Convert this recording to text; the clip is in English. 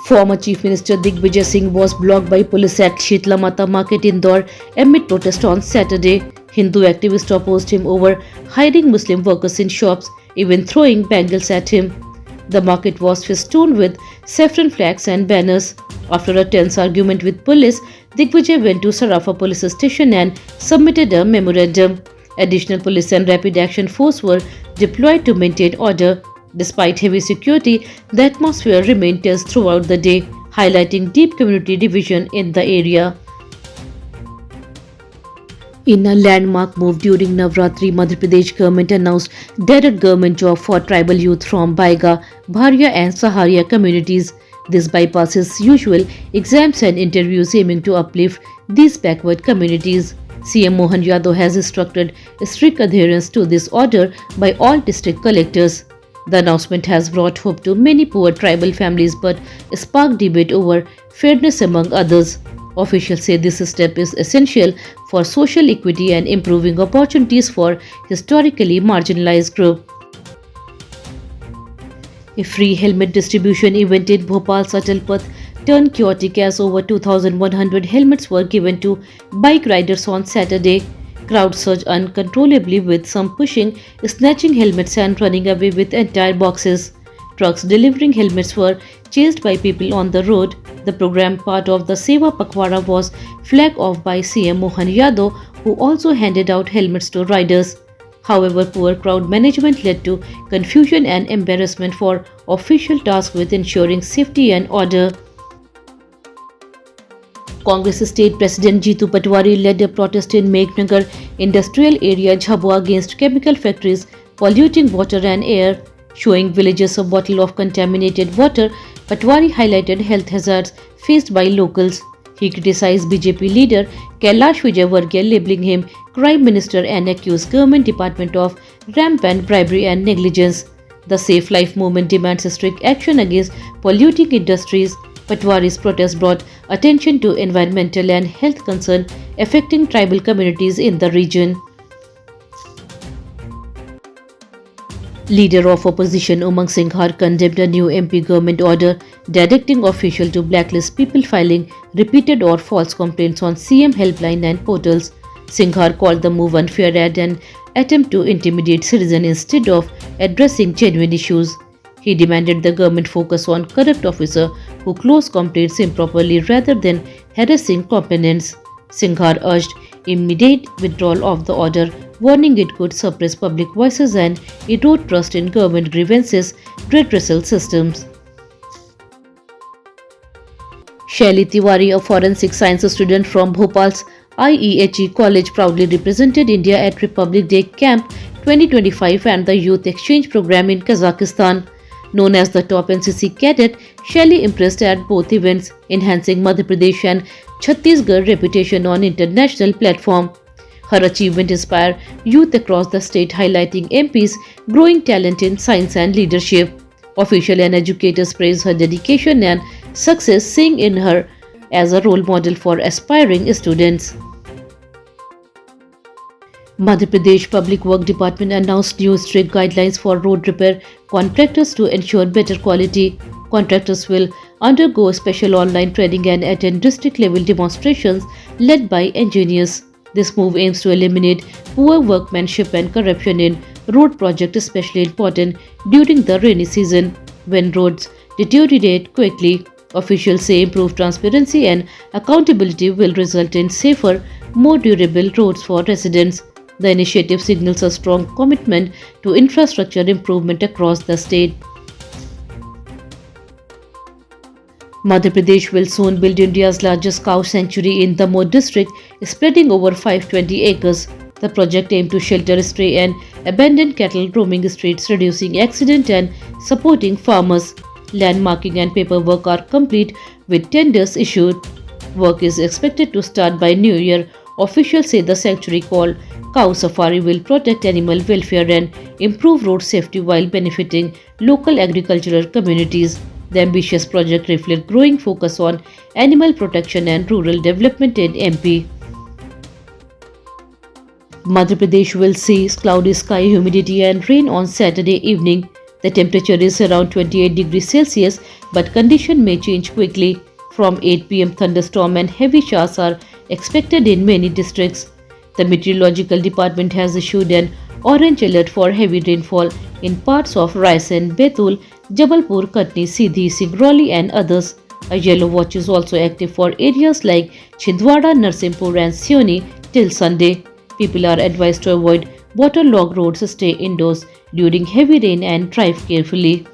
Former Chief Minister Digvijay Singh was blocked by police at Shitla Mata Market Indore amid protest on Saturday. Hindu activists opposed him over hiring Muslim workers in shops, even throwing bangles at him. The market was festooned with saffron flags and banners. After a tense argument with police, Digvijay went to Sarafa police station and submitted a memorandum. Additional police and rapid action force were deployed to maintain order. Despite heavy security, the atmosphere remained tense throughout the day, highlighting deep community division in the area. In a landmark move during Navratri, Madhya Pradesh government announced direct government job for tribal youth from Baiga, Bharia and Saharia communities. This bypasses usual exams and interviews aiming to uplift these backward communities. CM Mohan Yadav has instructed strict adherence to this order by all district collectors. The announcement has brought hope to many poor tribal families but sparked debate over fairness among others. Officials say this step is essential for social equity and improving opportunities for historically marginalized groups. A free helmet distribution event in Bhopal's Atal Path turned chaotic as over 2,100 helmets were given to bike riders on Saturday. Crowds surged uncontrollably with some pushing, snatching helmets and running away with entire boxes. Trucks delivering helmets were chased by people on the road. The program, part of the Seva Pakhwara, was flagged off by CM Mohan Yadav, who also handed out helmets to riders. However, poor crowd management led to confusion and embarrassment for official tasked with ensuring safety and order. Congress State President Jeetu Patwari led a protest in Meghnagar industrial area Jhabua against chemical factories polluting water and air. Showing villages a bottle of contaminated water, Patwari highlighted health hazards faced by locals. He criticized BJP leader Kailash Vijayvargiya, labeling him crime minister and accused government department of rampant bribery and negligence. The Safe Life movement demands strict action against polluting industries. Patwari's protest brought attention to environmental and health concerns affecting tribal communities in the region. Leader of opposition Umang Singhar condemned a new MP government order directing officials to blacklist people filing repeated or false complaints on CM helpline and portals. Singhar called the move unfair and an attempt to intimidate citizens instead of addressing genuine issues. He demanded the government focus on corrupt officers who close complaints improperly rather than harassing complainants. Singhar urged immediate withdrawal of the order, warning it could suppress public voices and erode trust in government grievances redressal systems. Shaili Tiwari, a forensic science student from Bhopal's IEHE College, proudly represented India at Republic Day Camp 2025 and the Youth Exchange Program in Kazakhstan. Known as the top NCC cadet, Shaili impressed at both events, enhancing Madhya Pradesh and Chhattisgarh reputation on international platform. Her achievement inspired youth across the state, highlighting MP's growing talent in science and leadership. Officials and educators praised her dedication and success, seeing in her as a role model for aspiring students. Madhya Pradesh Public Work Department announced new strict guidelines for road repair contractors to ensure better quality. Contractors will undergo special online training and attend district-level demonstrations led by engineers. This move aims to eliminate poor workmanship and corruption in road projects, especially important during the rainy season when roads deteriorate quickly. Officials say improved transparency and accountability will result in safer, more durable roads for residents. The initiative signals a strong commitment to infrastructure improvement across the state. Madhya Pradesh will soon build India's largest cow sanctuary in Damoh district, spreading over 520 acres. The project aims to shelter stray and abandoned cattle roaming streets, reducing accidents and supporting farmers. Landmarking and paperwork are complete with tenders issued. Work is expected to start by New Year. Officials say the sanctuary, called Cow Safari, will protect animal welfare and improve road safety while benefiting local agricultural communities. The ambitious project reflects growing focus on animal protection and rural development in MP. Madhya Pradesh will see cloudy sky, humidity and rain on Saturday evening. The temperature is around 28 degrees Celsius, but condition may change quickly. From 8 p.m., thunderstorm and heavy showers are expected in many districts. The Meteorological Department has issued an orange alert for heavy rainfall in parts of Raisen, Betul, Jabalpur, Katni, Sindhi, Singrauli, and others. A yellow watch is also active for areas like Chhindwara, Narsimpur, and Sioni till Sunday. People are advised to avoid waterlogged roads, stay indoors during heavy rain, and drive carefully.